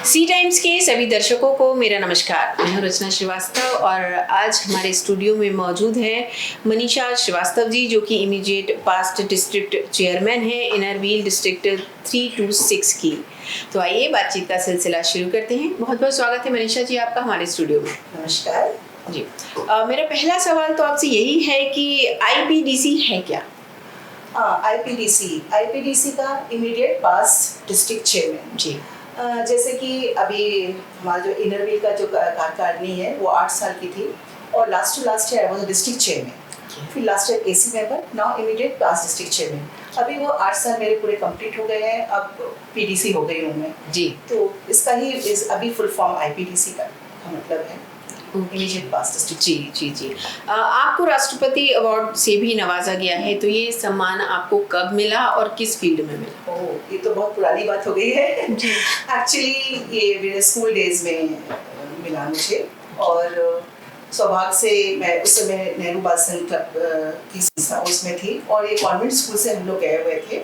सी times के सभी दर्शकों को मेरा नमस्कार। मैं हूं रचना श्रीवास्तव और आज हमारे स्टूडियो में मौजूद हैं मनीषा श्रीवास्तव जी, जो कि इमीडिएट पास्ट डिस्ट्रिक्ट चेयरमैन हैं इनर व्हील डिस्ट्रिक्ट 326 की। तो आइए बातचीत का सिलसिला शुरू करते हैं। बहुत बहुत स्वागत है मनीषा जी आपका हमारे स्टूडियो में। नमस्कार जी। मेरा पहला सवाल तो आपसे यही है कि आईपीडीसी है क्या? आईपीडीसी का इमीडिएट पास्ट डिस्ट्रिक्ट चेयरमैन जी। जैसे कि अभी हमारा जो इनर व्हील का जो कार्यकारिणी है वो 8 साल की थी और last year I was district chairman, फिर last year AC member, now immediate past district chairman. अभी वो 8 साल मेरे पूरे कंप्लीट हो गए हैं, अब पीडीसी हो गई हूँ मैं जी। तो इसका ही अभी फुल फॉर्म आईपीडीसी का मतलब है इमीडिएट पास्ट डिस्ट्रिक्ट। जी जी जी। आपको राष्ट्रपति अवार्ड से भी नवाजा गया है, तो ये सम्मान आपको कब मिला और किस फील्ड में मिला? ओह, ये तो बहुत पुरानी बात हो गई है। एक्चुअली ये मेरे स्कूल डेज में मिला मुझे और सौभाग्य से मैं उस समय नेहरू बाल संघ क्लब की संस्था उसमें थी और ये कॉन्वेंट स्कूल से हम लोग गए हुए थे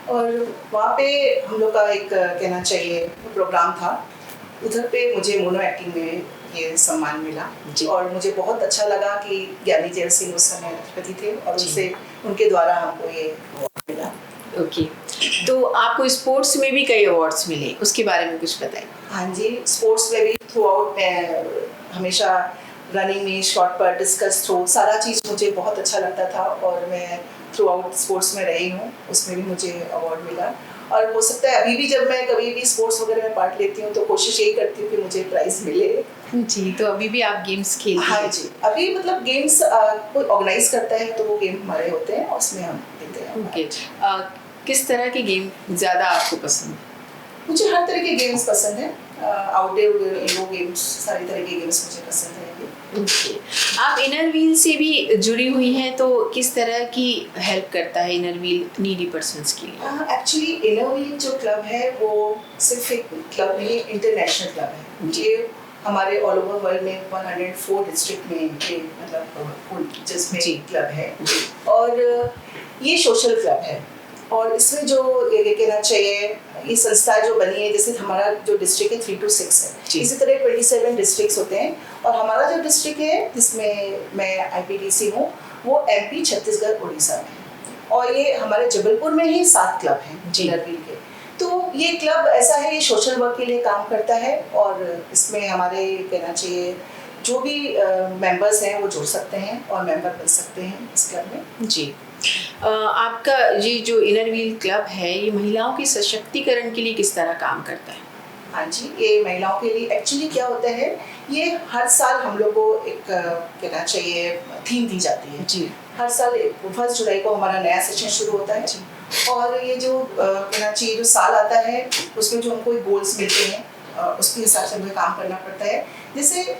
और वहाँ पे हम लोग का एक कहना चाहिए प्रोग्राम था। उधर पे मुझे मोनो एक्टिंग में ये सम्मान मिला और मुझे बहुत अच्छा लगा कि ज्ञानी जैल सिंह उस समय राष्ट्रपति थे और उनके द्वारा हमको ये अवार्ड मिला। ओके। तो आपको स्पोर्ट्स में भी कई अवार्ड्स मिले, उसके बारे में कुछ बताइए। हाँ जी, स्पोर्ट्स में भी थ्रू आउट मैं हमेशा रनिंग में, शॉट पर, डिस्कस थ्रो, सारा चीज़ मुझे बहुत अच्छा लगता था और मैं थ्रू आउट स्पोर्ट्स में रही हूँ, उसमें भी मुझे अवार्ड मिला। और हो सकता है अभी भी जब मैं कभी भी स्पोर्ट्स वगैरह में पार्ट लेती हूँ तो कोशिश यही करती हूँ कि मुझे प्राइज मिले। जी। तो अभी भी आप गेम्स खेलते हैं? हाँ जी, अभी मतलब गेम्स कोई ऑर्गेनाइज करता है तो वो गेम हमारे होते हैं और उसमें हम देते हैं। ओके। किस तरह के गेम ज़्यादा आपको पसंद है? मुझे हर तरह के गेम्स पसंद हैं, आउटडोर इंडोर गेम्स, सारी तरह के गेम्स मुझे पसंद हैं। ओके। आप इनर व्हील से भी जुड़ी हुई हैं, तो किस तरह की हेल्प करता है इनर व्हील नीडी पर्सन्स के लिए? एक्चुअली इनर व्हील जो क्लब है वो सिर्फ एक क्लब नहीं, इंटरनेशनल क्लब है। ये हमारे ऑल ओवर वर्ल्ड में 104 डिस्ट्रिक्ट में ये मतलब जिसमें क्लब है और ये सोशल क्लब है और इसमें जो ये कहना चाहिए ये संस्था जो बनी है, जैसे हमारा जो डिस्ट्रिक्ट है 326 है, इसी तरह 27 डिस्ट्रिक्ट्स होते हैं और हमारा जो डिस्ट्रिक्ट है जिसमें मैं आईपीडीसी हूँ वो एमपी, छत्तीसगढ़, उड़ीसा में और ये हमारे जबलपुर में ही 7 क्लब हैं इनर व्हील के। तो ये क्लब ऐसा है, ये सोशल वर्क के लिए काम करता है और इसमें हमारे कहना चाहिए जो भी मेंबर्स हैं वो जुड़ सकते हैं और मेंबर बन सकते हैं इस क्लब में। जी। आपका ये जो इनर व्हील क्लब है ये महिलाओं के सशक्तिकरण के लिए किस तरह काम करता है? हाँ जी, ये महिलाओं के लिए एक्चुअली क्या होता है, ये हर साल हम लोग को एक कहना चाहिए थीम दी जाती है। जी। हर साल 1 जुलाई को हमारा नया सेशन शुरू होता है और ये जो कहना चाहिए जो साल आता है उसमें जो हमको गोल्स मिलते हैं उसके हिसाब से हमें काम करना पड़ता है। जैसे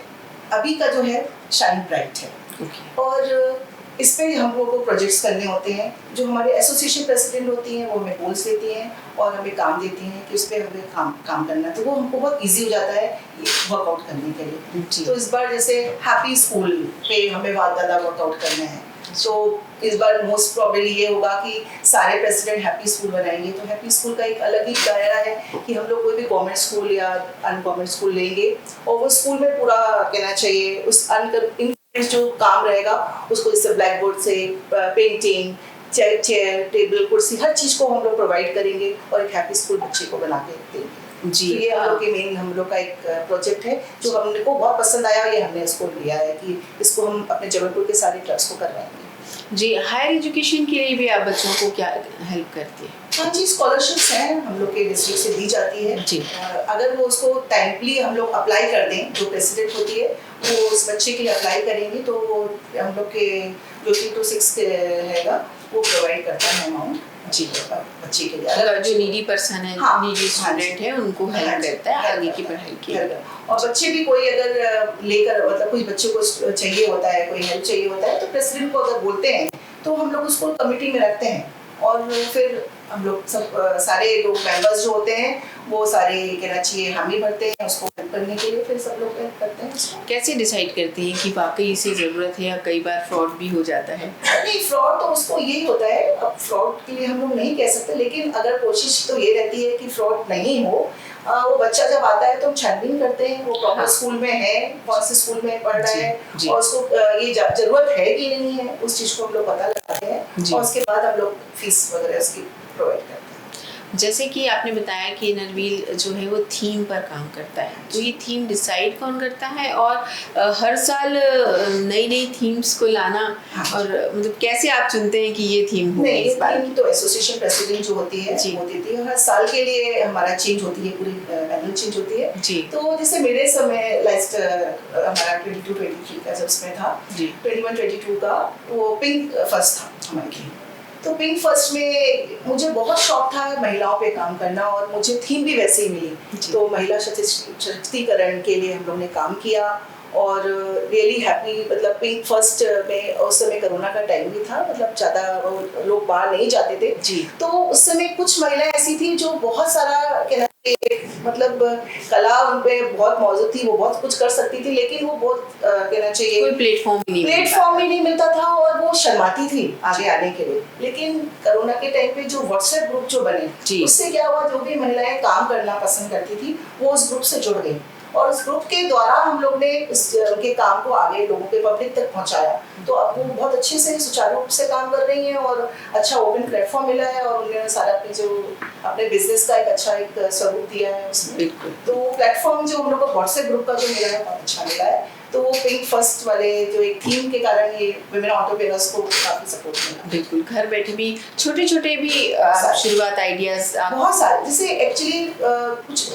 अभी का जो है शाइन ब्राइट है और इसमें हम लोगों को प्रोजेक्ट्स करने होते हैं। जो हमारे एसोसिएशन प्रेसिडेंट होती हैं वो हमें गोल्स देती हैं और हमें काम देती हैं कि उस पर हमें काम करना है, तो वो हमको बहुत इजी हो जाता है वर्कआउट करने के लिए। तो इस बार जैसे हैप्पी स्कूल पे हमें बहुत ज़्यादा वर्कआउट करना है, सो इस बार मोस्ट प्रॉब्ली ये होगा कि सारे प्रेसिडेंट हैप्पी स्कूल बनाएंगे। तो हैप्पी स्कूल का एक अलग ही दायरा है कि हम लोग कोई भी गवर्नमेंट स्कूल या अनगवर्नमेंट स्कूल लेंगे और वो स्कूल में पूरा कहना चाहिए उस जो काम रहेगा उसको, जैसे ब्लैक बोर्ड से पेंटिंग, चेयर, टेबल, कुर्सी, हर चीज़ को हम लोग प्रोवाइड करेंगे और एक हैप्पी स्कूल बच्चे को बना के देंगे। जी। तो ये हम लोग का एक प्रोजेक्ट है जो हमने को बहुत पसंद आया, ये हमने इसको लिया है कि इसको हम अपने जबलपुर के सारे क्लब्स को करवाएंगे। जी। हायर एजुकेशन के लिए भी आप बच्चों को क्या हेल्प करती है? हाँ जी, स्कॉलरशिप्स हैं हम लोग के डिस्ट्रिक्ट से दी जाती है जी। अगर वो उसको टाइमली हम लोग अप्लाई कर दें, जो प्रेसिडेंट होती है वो उस बच्चे के लिए अप्लाई करेंगे तो हम लोग के जो 326 हैगा वो प्रोवाइड करता है अमाउंट जी बच्चे के लिए। अगर जो नीडी पर्सन है, नीडी स्टूडेंट है, उनको हेल्प करता है आगे की पढ़ाई के लिए। और बच्चे भी कोई अगर लेकर मतलब कोई बच्चे को चाहिए होता है, कोई हेल्प चाहिए होता है तो प्रेसिडेंट को अगर बोलते हैं तो हम लोग उसको कमेटी में रखते हैं और फिर हम लोग सब सारे लोग मेंबर्स जो होते हैं वो सारे कहना चाहिए हामी भरते हैं उसको हेल्प करने के लिए, फिर सब लोग हेल्प करते हैं उसको। कैसे डिसाइड करते हैं कि वाकई इसे ज़रूरत है या कई बार फ्रॉड भी हो जाता है? नहीं, फ्रॉड तो उसको यही होता है, अब फ्रॉड के लिए हम लोग नहीं कह सकते, लेकिन अगर कोशिश तो ये रहती है कि फ्रॉड नहीं हो। वो बच्चा जब आता है तो हम छानबीन करते हैं वो प्रॉपर हाँ। स्कूल में है, कौन से स्कूल में पढ़ रहा है जी। और उसको ये जरूरत है कि नहीं है, उस चीज़ को हम लोग पता लगाते हैं और उसके बाद हम लोग फीस वगैरह उसकी प्रोवाइड करते हैं। जैसे कि आपने बताया कि इनरव्हील जो है वो थीम पर काम करता है, तो ये थीम डिसाइड कौन करता है और हर साल नई नई थीम्स को लाना, और मतलब कैसे आप चुनते हैं कि ये थीम हो नहीं, इस बार? थीम तो एसोसिएशन प्रेसिडेंट जो होती है वो देती है, हर साल के लिए हमारा चेंज होती है, पूरी एनुअल चेंज होती है जी। तो जैसे मेरे समय लास्ट हमारा 22-23 का जब उसमें था, 21-22 का वो पिंक फर्स्ट था हमारे लिए। तो पिंक फर्स्ट में मुझे बहुत शौक था महिलाओं पे काम करना और मुझे थीम भी वैसे ही मिली, तो महिला सशक्तिकरण के लिए हम लोग ने काम किया और रियली हैप्पी। मतलब पिंक फर्स्ट में उस समय कोरोना का टाइम भी था, मतलब ज़्यादा लोग बाहर नहीं जाते थे जी। तो उस समय कुछ महिलाएं ऐसी थी जो बहुत सारा कहना मतलब कला उन पे बहुत मौजूद थी, वो बहुत कुछ कर सकती थी, लेकिन वो बहुत कहना चाहिए कोई प्लेटफॉर्म ही नहीं मिलता था और वो शर्माती थी आगे आने के लिए। लेकिन कोरोना के टाइम पे जो व्हाट्सएप ग्रुप जो बने उससे क्या हुआ, जो भी महिलाएं काम करना पसंद करती थी वो उस ग्रुप से जुड़ गई और उस ग्रुप के द्वारा हम लोग ने उनके काम को आगे लोगों के पब्लिक तक पहुंचाया। तो अब वो बहुत अच्छे से सुचारू रूप से काम कर रही हैं और अच्छा ओपन प्लेटफॉर्म मिला है और उन्होंने सारा अपने बिजनेस का एक अच्छा एक स्वरूप दिया है उसमें। तो प्लेटफॉर्म जो हम लोग को व्हाट्सएप ग्रुप का जो मिला है बहुत अच्छा मिला है। तो वो पिंक फर्स्ट वाले जो एक थीम के कारण ये विमेन एंटरप्रेन्योर्स को काफी सपोर्ट मिला। बिल्कुल, घर बैठे भी छोटे छोटे भी शुरुआत आइडियाज बहुत सारे, जैसे एक्चुअली कुछ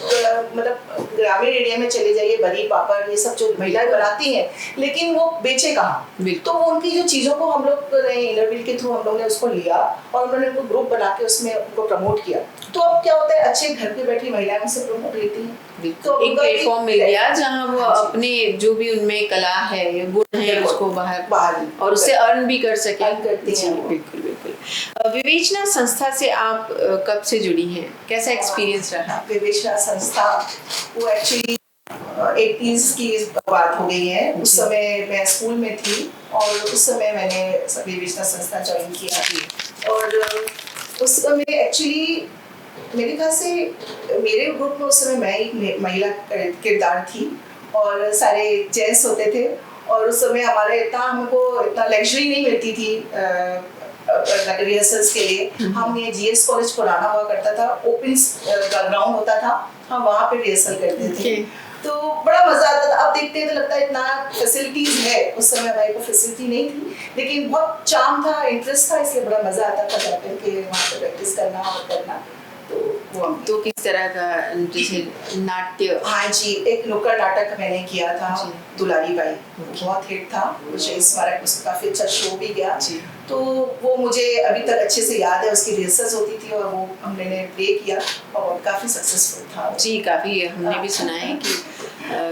मतलब ग्रामीण एरिया में चले जाइए, बड़ी पापड़ ये सब जो महिलाएं बनाती हैं, लेकिन वो बेचे कहाँ, तो वो उनकी जो चीज़ों को हम लोग इनरव्हील के थ्रू हम लोग ने उसको लिया और उन्होंने उनको ग्रुप बना के उसमें उनको प्रमोट किया। तो अब क्या होता है, अच्छे घर पे बैठी महिलाएं उनसे प्रमोट लेती हैं, तो एक प्लेटफॉर्म मिल गया जहाँ वो अपने जो भी उनमें कला है गुण है उसको बाहर और उससे अर्न भी कर सके। करती हैं। बिल्कुल बिल्कुल। विवेचना संस्था से आप कब से जुड़ी हैं, कैसा एक्सपीरियंस रहा? विवेचना संस्था वो एक्चुअली 80s की बात हो गई है, उस समय मैं स्कूल में थी और उस समय मैंने विवेचना संस्था ज्वाइन किया और उस समय एक्चुअली मेरे ख्याल से मेरे ग्रुप में उस समय मैं ही महिला किरदार थी और सारे जेंट्स होते थे और उस समय हमारे हमको इतना लग्जरी नहीं मिलती थी रिहर्सल्स के लिए। हम ये जीएस कॉलेज पुराना हुआ करता था, ओपन ग्राउंड होता था, हम वहाँ पे रिहर्सल करते थे तो बड़ा मजा आता था। अब देखते हैं तो लगता है इतना फैसिलिटीज है, उस समय हमारे को फैसिलिटी नहीं थी लेकिन बहुत चार्म था, इंटरेस्ट था, इसलिए बड़ा मजा आता था जाकर के वहाँ पे प्रैक्टिस करना और करना। तो किस तरह का जैसे नाट्य? हाँ जी, एक नुक्कड़ नाटक मैंने किया था दुलारी बाई, बहुत हिट था, मुझे स्मारक उसका काफी अच्छा शो भी गया तो वो मुझे अभी तक अच्छे से याद है, उसकी रिहर्सल्स होती थी और वो हमने प्ले किया और काफी सक्सेसफुल था जी। काफी हमने भी सुना है कि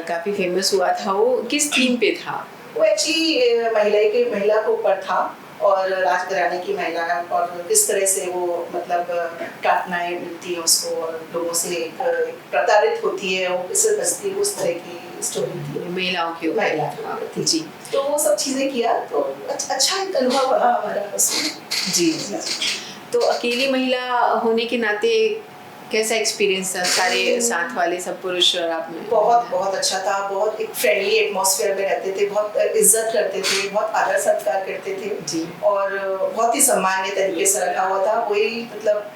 काफी फेमस हुआ था। वो किस थीम पे था? वो एक्चुअली महिला के ऊपर था और राजघराने की महिला और किस तरह से वो मतलब प्रार्थनाएं मिलती है उसको और लोगों से एक प्रताड़ित होती है, वो किससे बचती है, उस तरह की स्टोरी थी महिलाओं के ऊपर। जी, तो वो सब चीजें किया तो अच्छा एक अनुभव रहा हमारा उसमें। जी। तो अकेली महिला होने के नाते कैसा एक्सपीरियंस था? सारे साथ वाले सब पुरुष और आप में? बहुत अच्छा था, बहुत एक फ्रेंडली एटमॉस्फेयर में रहते थे, बहुत इज्जत करते थे, बहुत आदर सत्कार करते थे जी। और बहुत ही सम्मानीय तरीके से रखा हुआ था। वही मतलब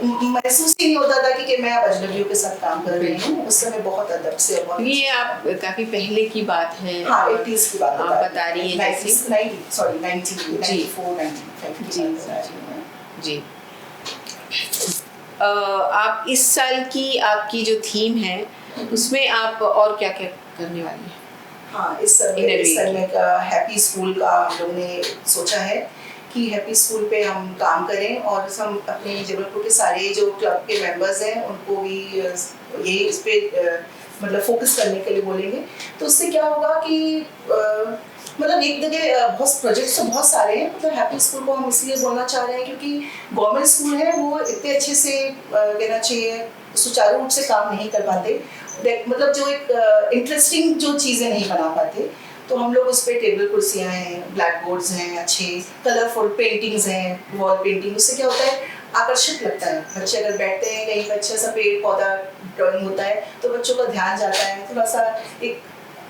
महसूस ही नहीं होता था कि मैं अब अजनबियों के साथ काम कर रही हूँ। उस समय बहुत अदब से बहुत ये आप काफी पहले की बात है। हाँ, 80s की बात आप बता रही हैं जैसे 94 जी। आप इस साल की आपकी जो थीम है उसमें आप और क्या क्या करने वाली हैं? हाँ, इस समय का हैप्पी स्कूल का हम लोगों ने सोचा है कि हैप्पी स्कूल पे हम काम करें और हम अपने जबलपुर के सारे जो क्लब के मेंबर्स हैं उनको भी यही इस पे मतलब फोकस करने के लिए बोलेंगे। तो उससे क्या होगा कि मतलब एक जगह बहुत प्रोजेक्ट्स तो बहुत सारे हैं, मतलब हैप्पी स्कूल को हम इसलिए बोलना चाह रहे हैं क्योंकि गवर्नमेंट स्कूल है वो इतने अच्छे से कहना चाहिए सुचारू रूप से काम नहीं कर पाते, मतलब जो एक इंटरेस्टिंग जो चीज़ें नहीं बना पाते। तो हम लोग उस पर टेबल कुर्सियाँ हैं, ब्लैक बोर्ड्स हैं, अच्छे कलरफुल पेंटिंग्स हैं, वॉल पेंटिंग, उससे क्या होता है आकर्षक लगता है। बच्चे अगर बैठते हैं कहीं पर अच्छा सा पेड़ पौधा ड्राइंग होता है तो बच्चों का ध्यान जाता है, थोड़ा सा एक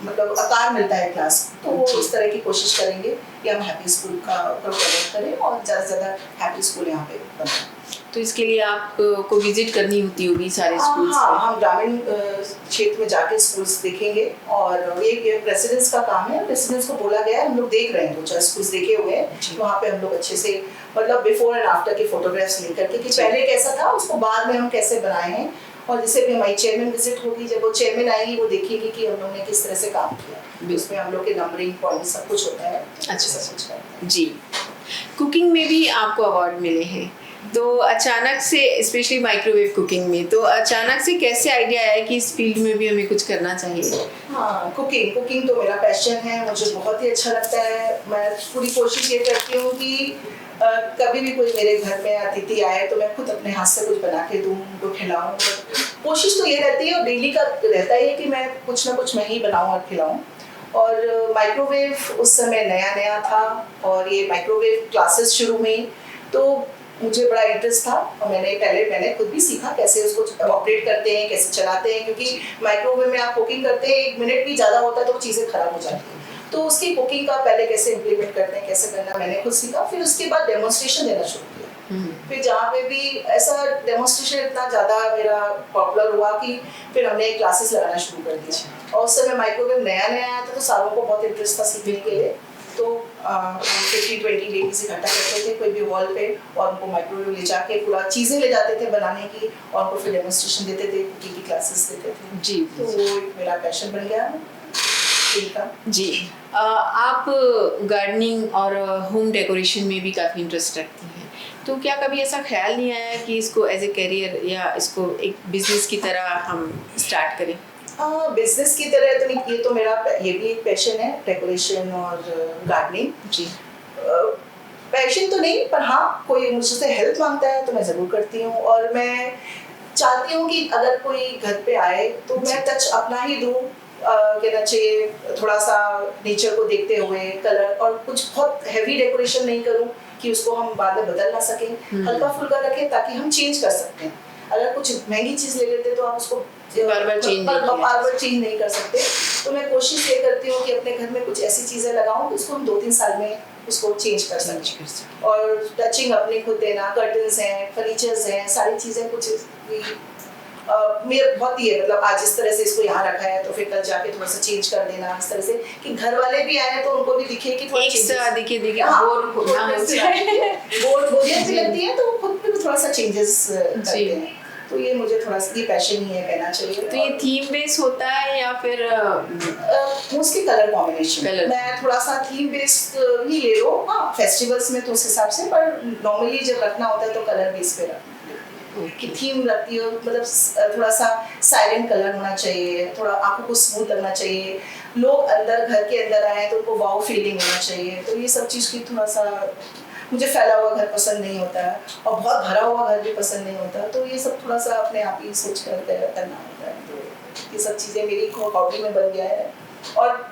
मतलब आकार मिलता है क्लास को। तो वो इस तरह की कोशिश करेंगे कि हम हैप्पी स्कूल का प्रमोट करें और ज़्यादा से ज़्यादा हैप्पी स्कूल यहाँ पे बनाएं। तो इसके लिए आपको विजिट करनी होती होगी सारे स्कूल्स हाँ, में? हम ग्रामीण क्षेत्र में जाके स्कूल्स देखेंगे और ये प्रेसिडेंट्स का काम है। प्रेसिडेंट्स को बोला गया है, हम लोग देख रहे हैं, दो चार स्कूल्स देखे हुए हैं, वहाँ पे हम लोग अच्छे से मतलब बिफोर एंड आफ्टर की फोटोग्राफ्स लेकर के कि पहले कैसा था उसको बाद में हम कैसे बनाए हैं। और जैसे भी हमारी चेयरमैन विजिट होगी, जब वो चेयरमैन आएगी वो देखेगी कि हम लोगों ने किस तरह से काम किया, उसमें हम लोग के नंबरिंग पॉइंट सब कुछ होता है। अच्छा, सब कुछ करते हैं। जी। कुकिंग में भी आपको अवार्ड मिले हैं, तो अचानक से स्पेशली माइक्रोवेव कुकिंग में, तो अचानक से कैसे आइडिया आया कि इस फील्ड में भी हमें कुछ करना चाहिए? हाँ, कुकिंग तो मेरा पैशन है, मुझे बहुत ही अच्छा लगता है। मैं पूरी कोशिश ये करती हूँ कि कभी भी कोई मेरे घर में अतिथि आए तो मैं खुद अपने हाथ से कुछ बना के दूँ, उनको खिलाऊँ। कोशिश तो ये रहती है और डेली का रहता है कि मैं कुछ ना कुछ मैं ही बनाऊँ और खिलाऊँ। और माइक्रोवेव उस समय नया था और ये माइक्रोवेव क्लासेस शुरू हुई तो मुझे बड़ा इंटरेस्ट था और मैंने खुद भी सीखा कैसे उसको ऑपरेट करते हैं, कैसे चलाते हैं, क्योंकि माइक्रोवेव में आप कुकिंग करते हैं 1 मिनट भी ज़्यादा होता है तो चीज़ें खराब हो जाती हैं। तो उसकी कुकिंग का पहले कैसे इम्प्लीमेंट करते हैं, कैसे करना मैंने खुद सीखा। फिर उसके बाद डेमोन्स्ट्रेशन देना शुरू किया। फिर जहाँ पे भी ऐसा डेमोन्स्ट्रेशन इतना ज़्यादा मेरा पॉपुलर हुआ कि फिर हमने क्लासेस लगाना शुरू कर दिया। और उस समय माइक्रोवेव नया आया था तो सारों को बहुत इंटरेस्ट था सीखने के लिए। तो 50-20 लेडीज इकट्ठा करते थे कोई भी वॉल पे और उनको माइक्रोवेव ले जाके पूरा चीज़ें ले जाते थे बनाने की और उनको फिर डेमोन्स्ट्रेशन देते थे, कुकिंग की क्लासेस देते थे। जी। तो वो एक मेरा पैशन बन गया का। जी। आप गार्डनिंग और होम डेकोरेशन में भी काफ़ी इंटरेस्ट रखती हैं, तो क्या कभी ऐसा ख्याल नहीं आया कि इसको एज ए करियर या इसको एक बिजनेस की तरह हम स्टार्ट करें? बिजनेस की तरह तो नहीं, ये तो मेरा ये भी एक पैशन है, डेकोरेशन और गार्डनिंग। जी। पैशन तो नहीं, पर हाँ कोई मुझसे हेल्प मांगता है तो मैं ज़रूर करती हूँ। और मैं चाहती हूँ कि अगर कोई घर पे आए तो मैं टच अपना ही दूँ, कहना चाहिए थोड़ा सा नेचर को देखते हुए कलर, और कुछ बहुत हैवी डेकोरेशन नहीं करूँ कि उसको हम बाद में बदल ना सकें। हल्का फुल्का रखें ताकि हम चेंज कर सकते हैं। अगर कुछ महंगी चीज़ ले लेते तो आप उसको बार बार चेंज नहीं कर सकते। तो मैं कोशिश ये करती हूँ कि अपने घर में कुछ ऐसी चीज़ें लगाऊं कि उसको हम 2-3 साल में उसको चेंज कर सकें। और टचिंग अपने खुद देना, कर्टन्स हैं, फर्नीचर्स हैं, सारी चीज़ें कुछ मेरे बहुत ही है, मतलब आज इस तरह से इसको यहाँ रखा है तो फिर कल जाके थोड़ा सा चेंज कर देना, इस तरह से कि घर वाले भी आए तो उनको भी दिखे कि एक सा दिखे बोरियत भी लगती है तो खुद भी थोड़ा सा चेंजेस करते हैं। तो ये मुझे थोड़ा सा ये पैशन ही है कहना चाहिए। तो ये थीम बेस होता है या फिर मोस्टली कलर कॉम्बिनेशन? मैं थोड़ा सा थीम बेस्ड ही ले लो, हाँ फेस्टिवल्स में तो उस हिसाब से, पर नॉर्मली जब रखना होता है तो कलर बेस पे रखना कि थीम रखती हो, मतलब थोड़ा सा साइलेंट कलर होना चाहिए, थोड़ा आंखों को स्मूथ लगना चाहिए, लोग अंदर घर के अंदर आए तो उनको वाओ फीलिंग होना चाहिए। तो ये सब चीज़ की थोड़ा सा, मुझे फैला हुआ घर पसंद नहीं होता है और बहुत भरा हुआ घर भी पसंद नहीं होता, तो ये सब थोड़ा सा अपने आप ही सोच कर करना होता है। तो ये सब चीज़ें मेरी हॉबी में बन गया है। और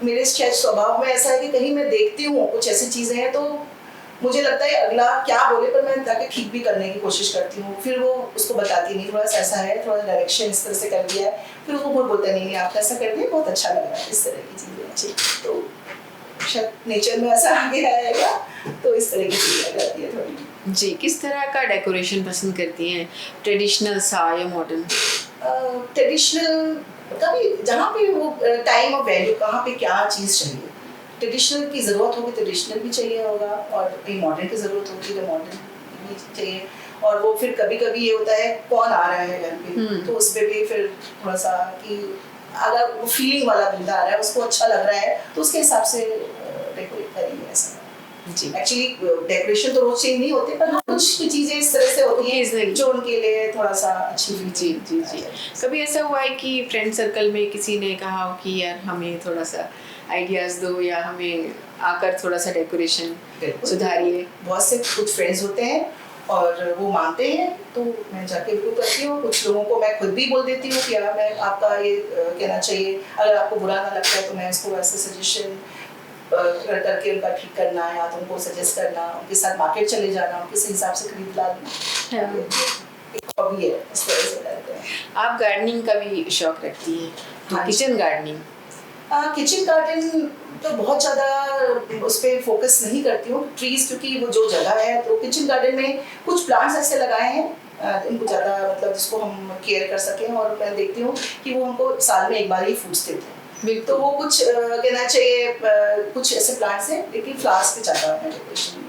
मेरे शायद स्वभाव में ऐसा है कि कहीं मैं देखती हूँ कुछ ऐसी चीज़ें हैं तो मुझे लगता है अगला क्या बोले, पर मैं जाके ठीक भी करने की कोशिश करती हूँ। फिर वो उसको बताती नहीं, थोड़ा सा ऐसा है, थोड़ा डायरेक्शन इस तरह से कर दिया है, फिर वो बोलता नहीं आप ऐसा कर दिया, बहुत अच्छा लग रहा है, इस तरह की चीज़ें अच्छी। तो शायद नेचर में ऐसा आ गया आएगा, तो इस तरह की चीज़ें आ जाती है थोड़ी। जी। किस तरह का डेकोरेशन पसंद करती हैं, ट्रेडिशनल सा या मॉडर्न? ट्रेडिशनल कभी जहाँ पे वो टाइम और वैल्यू, कहाँ पे क्या चीज़ चाहिए। ट्रेडिशनल की ज़रूरत होगी ट्रेडिशनल भी चाहिए होगा, और कहीं मॉडर्न की ज़रूरत होगी तो मॉडर्न भी चाहिए। और वो फिर कभी कभी ये होता है कौन आ रहा है घर पे, तो उस पर भी फिर थोड़ा सा कि अगर वो फीलिंग वाला बंदा आ रहा है, उसको अच्छा लग रहा है, तो उसके हिसाब से डेकोरेट करेंगे ऐसा। जी। एक्चुअली डेकोरेशन तो रोज चेंज नहीं होते, पर कुछ चीज़ें इस तरह से होती हैं जो उनके लिए थोड़ा सा अच्छी। जी। कभी ऐसा हुआ है कि फ्रेंड सर्कल में किसी ने कहा हो कि यार हमें थोड़ा सा आइडियाज़ दो या हमें आकर थोड़ा सा डेकोरेशन बिल्कुल। सुधारिए। बहुत से कुछ फ्रेंड्स होते हैं और वो मानते हैं तो मैं जाके बिल्कुल करती हूँ। कुछ लोगों को मैं खुद भी बोल देती हूँ कि यार मैं आपका ये कहना चाहिए, अगर आपको बुरा ना लगता है तो मैं इसको ऐसे सजेशन करके उनका ठीक करना या तो उनको सजेस्ट करना, उनके साथ मार्केट चले जाना, उनके हिसाब से खरीद लाना। एक हॉबी है, इस तरह से करते हैं। आप गार्डनिंग का भी शौक रखती हैं, तो हाँ जी। Kitchen gardening. किचन गार्डन तो बहुत ज़्यादा उस पर फोकस नहीं करती हूँ, ट्रीज क्योंकि वो जो जगह है, तो किचन गार्डन में कुछ प्लांट्स ऐसे लगाए हैं इनको ज़्यादा मतलब जिसको हम केयर कर सकें, और मैं देखती हूँ कि वो हमको साल में एक बार ही फ्रूट्स देते हैं। तो वो कुछ कहना चाहिए कुछ ऐसे प्लांट्स हैं, लेकिन फ्लावर्स पे ज़्यादा है डेकोरेशन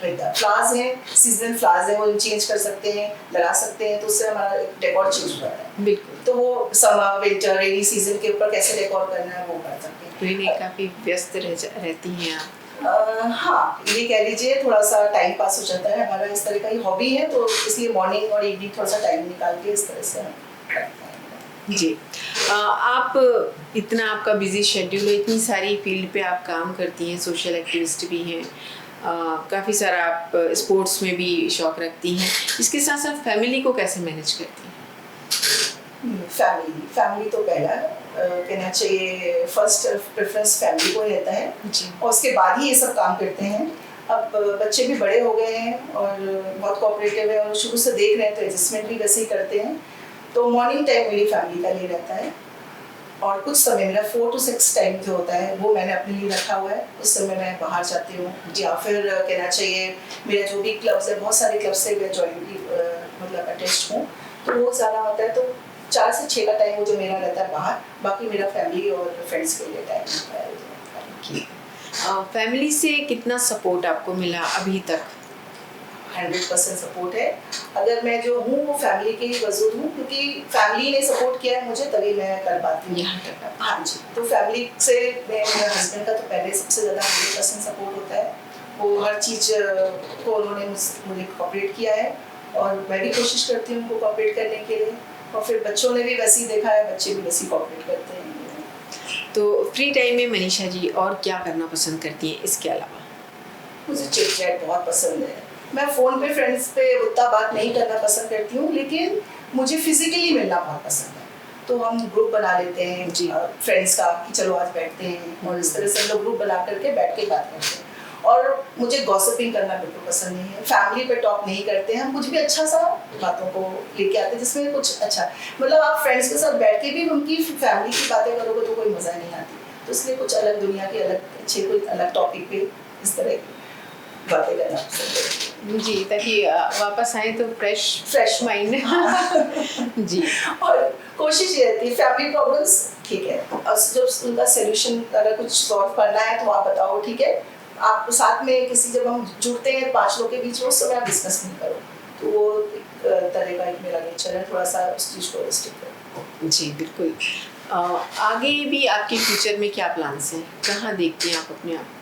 रहता है। फ्लावर्स हैं, सीजनल फ्लावर्स हैं, वो चेंज कर सकते हैं, लगा सकते हैं, तो उससे हमारा डेकोर चेंज हो जाता है। बिल्कुल। तो वो समर विंटर रेनी सीजन के ऊपर कैसे डेकोर करना है वो कर सकते हैं। तो इन्हें काफ़ी व्यस्त रहती हैं आप। हाँ, ये कह लीजिए थोड़ा सा टाइम पास हो जाता है हमारा, इस तरह का ही हॉबी है, तो इसलिए मॉर्निंग और इवनिंग थोड़ा सा टाइम निकाल के इस तरह से हम करते हैं। जी। आप इतना आपका बिजी शेड्यूल है, इतनी सारी फील्ड पे आप काम करती हैं, सोशल एक्टिविस्ट भी हैं, काफ़ी सारा आप स्पोर्ट्स में भी शौक रखती हैं, इसके साथ साथ फैमिली को कैसे मैनेज करती हैं? फैमिली तो पहला कहना चाहिए, फर्स्ट प्रेफरेंस फैमिली को रहता है जी। और उसके बाद ही ये सब काम करते हैं। अब बच्चे भी बड़े हो गए हैं और बहुत कोऑपरेटिव है और शुरू से देख रहे हैं, तो एडजस्टमेंट भी वैसे ही करते हैं। तो मॉर्निंग टाइम मेरी फैमिली का लिए रहता है और कुछ समय मेरा 4 to 6 टाइम जो होता है वो मैंने अपने लिए रखा हुआ है। उस समय मैं बाहर जाती हूँ या फिर कहना चाहिए मेरा जो भी क्लब्स है, बहुत सारे क्लब्स से मैं ज्वाइन भी मतलब अटैच्ड हूँ, तो वो ज़्यादा होता है। तो 4 से 6 का टाइम वो जो मेरा रहता है बाहर, बाकी मेरा फैमिली और फ्रेंड्स के लिए टाइम होता है। फैमिली से कितना सपोर्ट आपको मिला अभी तक? 100% सपोर्ट है। अगर मैं जो हूँ वो फैमिली के ही वजूद हूँ, क्योंकि फैमिली ने सपोर्ट किया है मुझे, तभी मैं कर पाती हूँ यहाँ तक। हाँ जी। तो फैमिली से मेरे हस्बैंड का तो पहले सबसे ज़्यादा 100% सपोर्ट होता है। वो हर चीज़ को उन्होंने मुझे कोऑपरेट किया है और मैं भी कोशिश करती हूँ उनको कोऑपरेट करने के लिए, और फिर बच्चों ने भी वैसे ही देखा है, बच्चे भी वैसे ही कोऑपरेट करते हैं। तो फ्री टाइम में मनीषा जी और क्या करना पसंद करती हैं इसके अलावा? मुझे चिट चैट बहुत पसंद है। मैं फ़ोन पे फ्रेंड्स पे उतना बात नहीं करना पसंद करती हूँ, लेकिन मुझे फिजिकली मिलना बहुत पसंद है। तो हम ग्रुप बना लेते हैं जी। फ्रेंड्स का कि चलो आज बैठते हैं, और इस तरह से हम लोग ग्रुप बना करके बैठ के बात करते हैं। और मुझे गॉसिपिंग करना बिल्कुल पसंद नहीं है। फैमिली पे टॉक नहीं करते हैं हम, कुछ भी अच्छा सा बातों को लेके आते हैं जिसमें कुछ अच्छा, मतलब आप फ्रेंड्स के साथ बैठ के भी उनकी फैमिली की बातें करोगे तो कोई मज़ा नहीं आती। तो इसलिए कुछ अलग दुनिया की अलग अच्छे कोई अलग टॉपिक पे इस तरह की बातें करना पसंद है जी, ताकि वापस आए तो फ्रेश माइंड। जी। और कोशिश ये रहती है फैमिली प्रॉब्लम्स ठीक है, और जब उनका सोल्यूशन अगर कुछ सॉल्व करना है तो आप बताओ ठीक है, आप साथ में किसी जब हम जुड़ते हैं 5 लोग के बीच में, उस समय आप डिस्कस नहीं करो। तो वो एक तरह का एक मेरा नेचर है, थोड़ा सा उस चीज़ को रिस्ट्रिक्ट करो। जी बिल्कुल। आगे भी आपके फ्यूचर में क्या प्लान्स हैं, कहाँ देखती हैं आप अपने आप?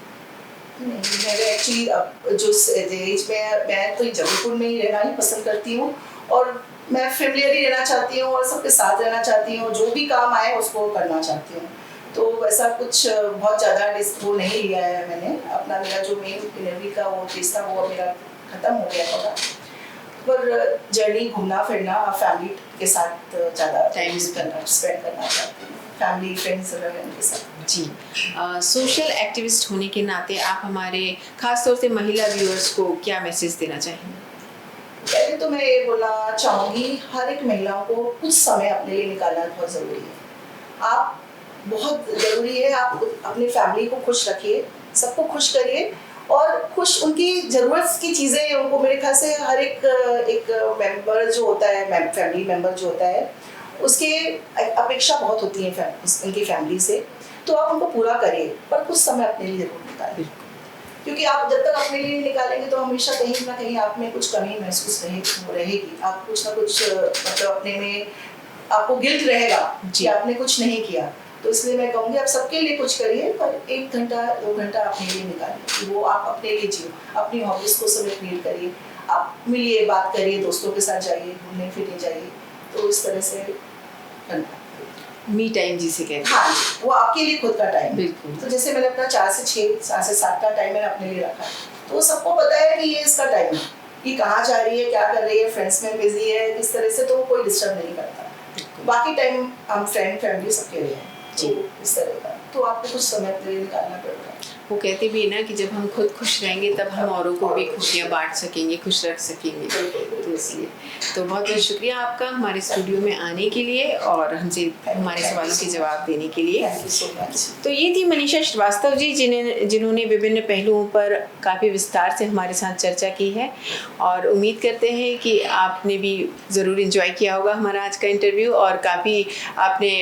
मेरे एक्चुअली अब जो एज में मैं तो जबलपुर में ही रहना ही पसंद करती हूँ, और मैं फेमिलियरली रहना चाहती हूँ और सबके साथ रहना चाहती हूँ, जो भी काम आए उसको करना चाहती हूँ। तो वैसा कुछ बहुत ज़्यादा वो नहीं लिया है मैंने अपना। मेरा जो मेन इंटरव्यू का वो चीज़ था वो मेरा ख़त्म हो गया होगा, पर जर्नी घूमना फिरना फैमिली के साथ ज़्यादा टाइम स्पेंड करना चाहती हूँ, फैमिली फ्रेंड्स के साथ। जी। सोशल एक्टिविस्ट होने के नाते आप हमारे खास तौर से महिला व्यूअर्स को क्या मैसेज देना चाहेंगे? पहले तो मैं ये बोलना चाहूँगी, हर एक महिलाओं को कुछ समय अपने लिए निकालना बहुत ज़रूरी है। आप बहुत ज़रूरी है, आप अपनी फैमिली को खुश रखिए, सबको खुश करिए, और खुश उनकी ज़रूरत की चीज़ें उनको, मेरे ख्याल से हर एक मेंबर जो होता है, फैमिली मेंबर जो होता है, उसके अपेक्षा बहुत होती है उनकी फैमिली से, तो आप उनको पूरा करिए, पर कुछ समय अपने लिए ज़रूर निकालिए, क्योंकि आप जब तक अपने लिए निकालेंगे तो हमेशा कहीं ना कहीं आप में कुछ कमी महसूस रहेगी। आप कुछ ना कुछ मतलब अपने में आपको गिल्ट रहेगा कि आपने कुछ नहीं किया। तो इसलिए मैं कहूँगी आप सबके लिए कुछ करिए, पर 1 घंटा 2 घंटा अपने लिए निकालिए, वो आप अपने लिए जियो, अपनी हॉबीज़ को समय क्रिएट करिए, आप मिलिए, बात करिए, दोस्तों के साथ जाइए, घूमने फिरने जाइए, तो इस तरह से करना। मी टाइम जिसे कहते हैं। हाँ जी, वो आपके लिए खुद का टाइम। बिल्कुल। तो जैसे मैंने अपना 4 से 6, 7 से 7 का टाइम मैंने अपने लिए रखा, तो सबको पता है कि ये इसका टाइम है, कि कहाँ जा रही है, क्या कर रही है, फ्रेंड्स में बिजी है, किस तरह से, तो कोई डिस्टर्ब नहीं करता। बाकी टाइम हम फ्रेंड फैमिली सबके लिए हैं, तो इस तरह का, तो आपको कुछ समय अपने लिए निकालना पड़ेगा। वो कहते भी है ना कि जब हम खुद खुश रहेंगे तब हम औरों को भी खुशियाँ बांट सकेंगे, खुश रख सकेंगे। तो इसलिए तो बहुत बहुत शुक्रिया आपका हमारे स्टूडियो में आने के लिए और हमसे हमारे सवालों के जवाब देने के लिए। Thank you so much. तो ये थी मनीषा श्रीवास्तव जी जिन्होंने विभिन्न पहलुओं पर काफ़ी विस्तार से हमारे साथ चर्चा की है और उम्मीद करते हैं कि आपने भी ज़रूर एंजॉय किया होगा हमारा आज का इंटरव्यू और काफ़ी आपने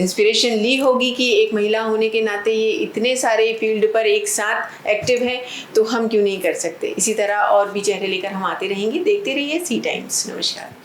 इंस्पिरेशन ली होगी कि एक महिला होने के नाते ये इतने सारे फील्ड पर एक साथ एक्टिव है तो हम क्यों नहीं कर सकते। इसी तरह और भी चेहरे लेकर हम आते रहेंगे। देखते रहिए सी टाइम्स। नमस्कार।